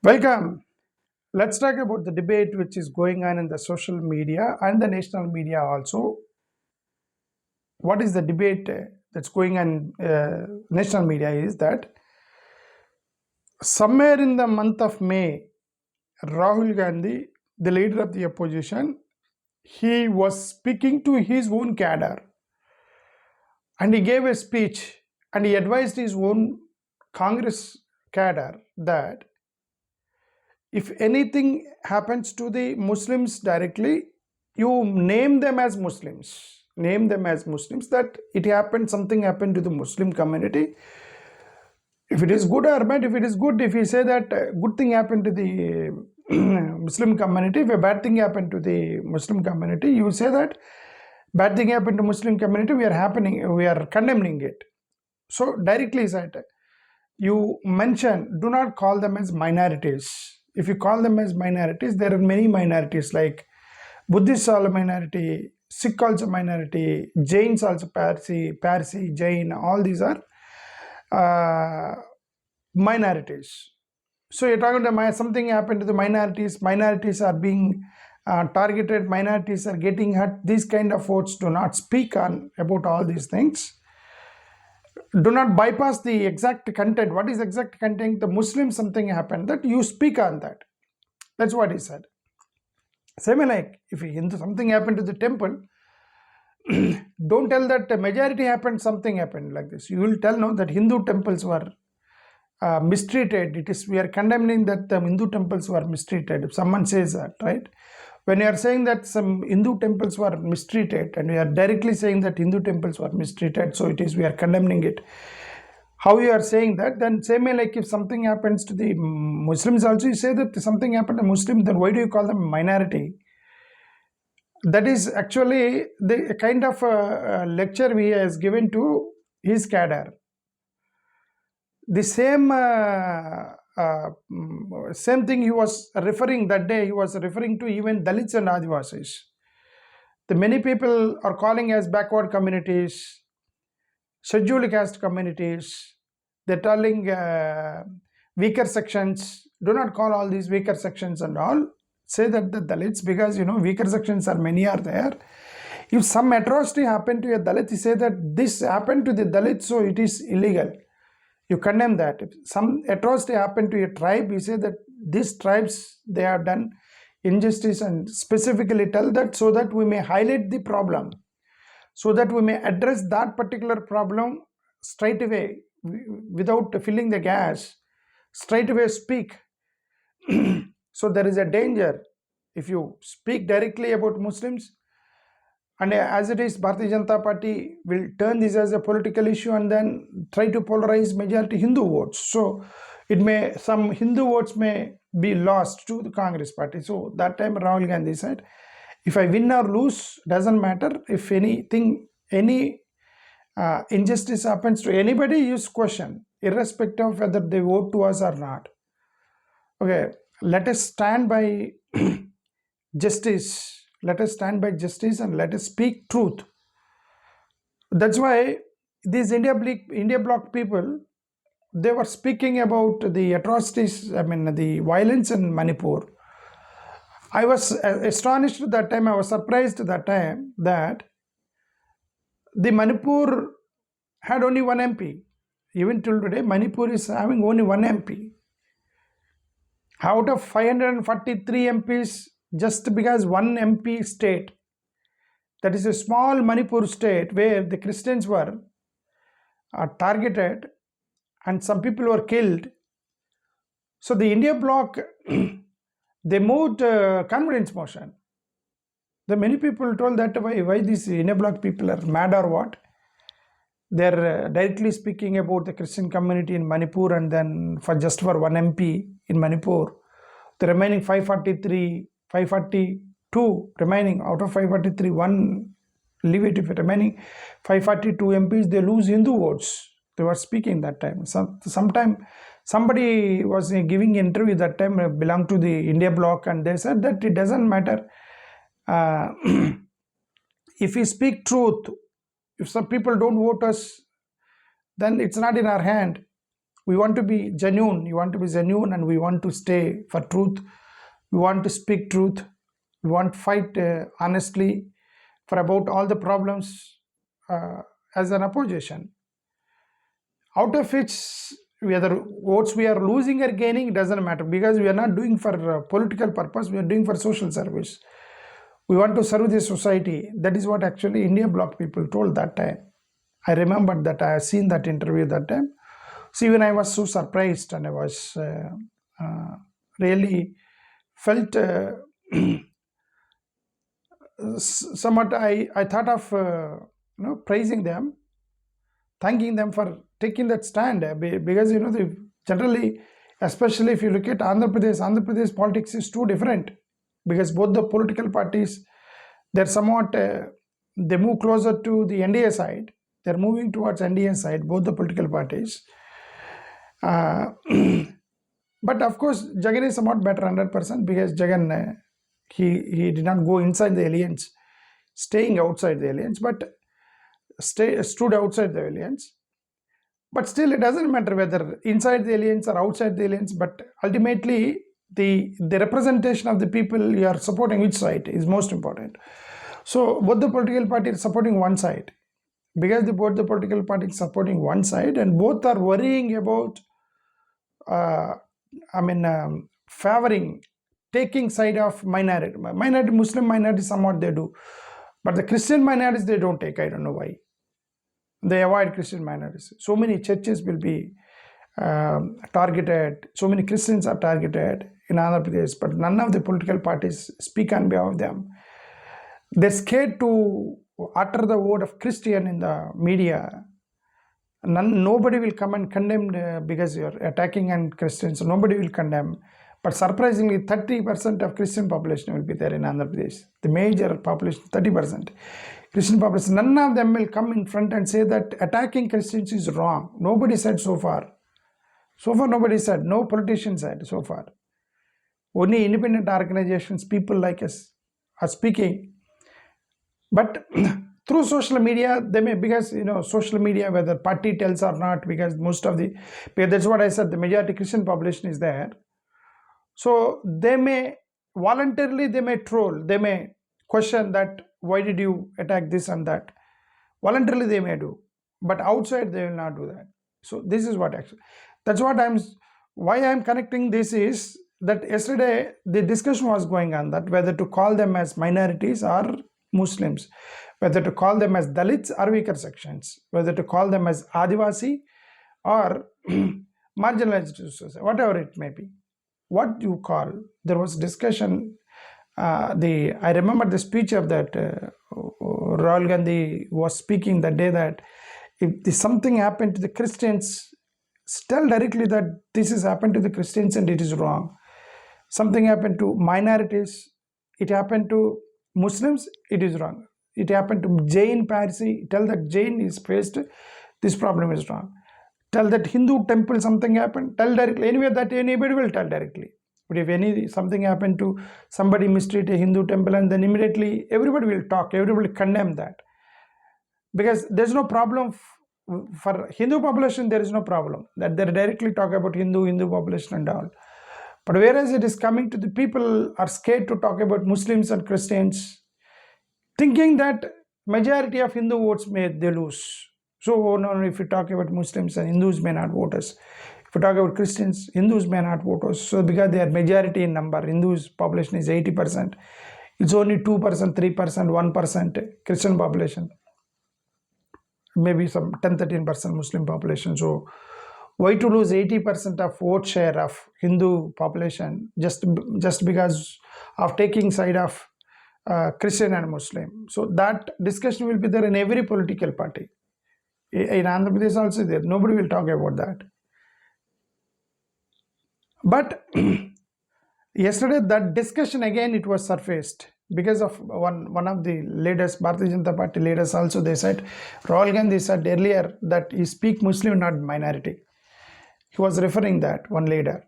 Welcome. Let's talk about the debate which is going on in the social media and the national media also. What is the debate that's going on national media is that somewhere in the month of May, Rahul Gandhi, the leader of the opposition, he was speaking to his own cadre and he gave a speech and he advised his own Congress cadre that if anything happens to the Muslims directly, you name them as Muslims. Name them as Muslims that it happened, something happened to the Muslim community. If it is good or bad, if it is good, if you say that good thing happened to the Muslim community, if a bad thing happened to the Muslim community, you say that bad thing happened to Muslim community, we are condemning it. So directly said, you mention, do not call them as minorities. If you call them as minorities, there are many minorities like Buddhists are a minority, Sikh also minority, Jains also Parsi, Jain, all these are minorities. So you're talking about something happened to the minorities are being targeted, minorities are getting hurt. These kind of votes do not speak on about all these things. Do not bypass the exact content. What is exact content? The Muslim something happened that you speak on that. That's what he said. Same like if Hindu something happened to the temple, don't tell that the majority happened, something happened like this. You will tell no that Hindu temples were mistreated. It is we are condemning that the Hindu temples were mistreated. If someone says that, right? When you are saying that some Hindu temples were mistreated and we are directly saying that Hindu temples were mistreated, so it is we are condemning it. How you are saying that, then same way like if something happens to the Muslims also, you say that something happened to Muslim, then why do you call them minority? That is actually the kind of lecture he has given to his cadre. The same thing he was referring that day, he was referring to even Dalits and Adivasis. The many people are calling as backward communities, scheduled caste communities. They're telling weaker sections. Do not call all these weaker sections and all. Say that the Dalits, because weaker sections are many are there. If some atrocity happened to a Dalit, you say that this happened to the Dalit, so it is illegal. You condemn that. If some atrocity happened to a tribe, you say that these tribes, they have done injustice, and specifically tell that so that we may highlight the problem, so that we may address that particular problem straight away without filling the gas, straight away speak. So there is a danger if you speak directly about Muslims, and as it is, Bharatiya Janata Party will turn this as a political issue and then try to polarize majority Hindu votes. So some Hindu votes may be lost to the Congress Party. So that time Rahul Gandhi said, if I win or lose, doesn't matter. If any injustice happens to anybody, use question, irrespective of whether they vote to us or not. Okay, let us stand by justice. Let us stand by justice and let us speak truth. That's why these India bloc people, they were speaking about the atrocities, the violence in Manipur. I was astonished at that time, I was surprised at that time that the Manipur had only one MP. Even till today, Manipur is having only one MP. Out of 543 MPs, just because one MP state, that is a small Manipur state where the Christians were targeted and some people were killed. So the India bloc, they moved confidence motion. The many people told that why these India bloc people are mad or what? They're directly speaking about the Christian community in Manipur, and then for one MP in Manipur, the remaining 542 remaining out of 543, one leave it, if remaining 542 MPs, they lose Hindu votes. They were speaking that time. Sometime somebody was giving interview that time, belonged to the India bloc, and they said that it doesn't matter. If we speak truth, if some people don't vote us, then it's not in our hand. We want to be genuine. You want to be genuine, and we want to stay for truth. We want to speak truth. We want to fight honestly for about all the problems as an opposition. Out of which, whether votes we are losing or gaining, it doesn't matter, because we are not doing for political purpose. We are doing for social service. We want to serve the society. That is what actually India Bloc people told that time. I remembered that. I have seen that interview that time. So even I was so surprised, and I was really felt somewhat. I thought of praising them, thanking them for taking that stand, because generally, especially if you look at Andhra Pradesh politics is too different, because both the political parties, they're somewhat they move closer to the NDA side. They're moving towards NDA side, both the political parties. But of course, Jagan is somewhat better 100%, because Jagan he did not go inside the alliance, staying outside the alliance, but stood outside the alliance. But still, it doesn't matter whether inside the alliance or outside the alliance. But ultimately, the representation of the people you are supporting, which side, is most important. So both the political parties are supporting one side, because both the political parties supporting one side, and both are worrying about favoring, taking side of minority. Muslim minority, somewhat they do, but the Christian minorities, they don't take. I don't know why. They avoid Christian minorities. So many churches will be targeted. So many Christians are targeted in Andhra Pradesh, but none of the political parties speak on behalf of them. They're scared to utter the word of Christian in the media. Nobody will come and condemn because you're attacking on Christians. So nobody will condemn. But surprisingly, 30% of Christian population will be there in Andhra Pradesh. The major population, 30%. Christian population, none of them will come in front and say that attacking Christians is wrong. Nobody said so far. So far, nobody said. No politician said so far. Only independent organizations, people like us, are speaking. But through social media, they may, because social media, whether party tells or not, because that's what I said, the majority Christian population is there. So they may voluntarily, they may troll, they may question that why did you attack this and that. Voluntarily they may do, but outside they will not do that. So this is what actually, that's what why I'm connecting this is that yesterday the discussion was going on that whether to call them as minorities or Muslims, whether to call them as Dalits or weaker sections, whether to call them as Adivasi or marginalized, whatever it may be. What you call, there was discussion. I remember the speech of that Rahul Gandhi was speaking that day, that if something happened to the Christians, tell directly that this has happened to the Christians and it is wrong. Something happened to minorities, it happened to Muslims, it is wrong. It happened to Jain Parsi, tell that Jain is faced, this problem is wrong. Tell that Hindu temple something happened, tell directly. Anyway, that anybody will tell directly. But if something happened to somebody mistreat a Hindu temple, and then immediately everybody will talk, everybody will condemn that. Because there's no problem for Hindu population, there is no problem that they directly talk about Hindu population and all. But whereas it is coming to the people are scared to talk about Muslims and Christians, thinking that majority of Hindu votes they lose. So now if you talk about Muslims, and Hindus may not vote us. If you talk about Christians, Hindus may not vote us. So because they are majority in number, Hindus population is 80%. It's only 2%, 3%, 1% Christian population. Maybe some 10-13% Muslim population. So why to lose 80% of vote share of Hindu population just because of taking side of Christian and Muslim? So that discussion will be there in every political party. In Andhra Pradesh also there, nobody will talk about that. But yesterday that discussion again, it was surfaced because of one of the leaders, Bharatiya Janata Party leaders also, they said, Rahul Gandhi said earlier that he speak Muslim, not minority. He was referring that, one leader.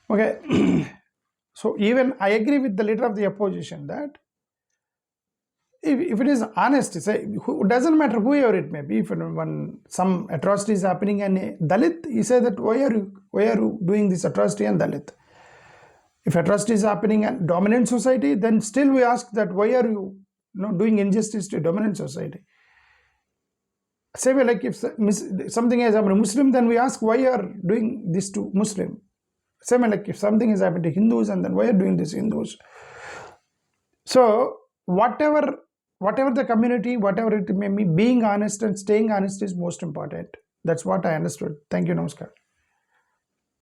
Okay. So even I agree with the leader of the opposition that if it is honest, say, doesn't matter whoever it may be, if when some atrocity is happening and a Dalit, you say that why are you doing this atrocity on Dalit? If atrocity is happening in dominant society, then still we ask that why are you, doing injustice to dominant society? Same way, like if something has happened to Muslim, then we ask why you are doing this to Muslim. Same way, like if something has happened to Hindus, and then why are you doing this to Hindus? So whatever the community, whatever it may be, being honest and staying honest is most important. That's what I understood. Thank you. Namaskar.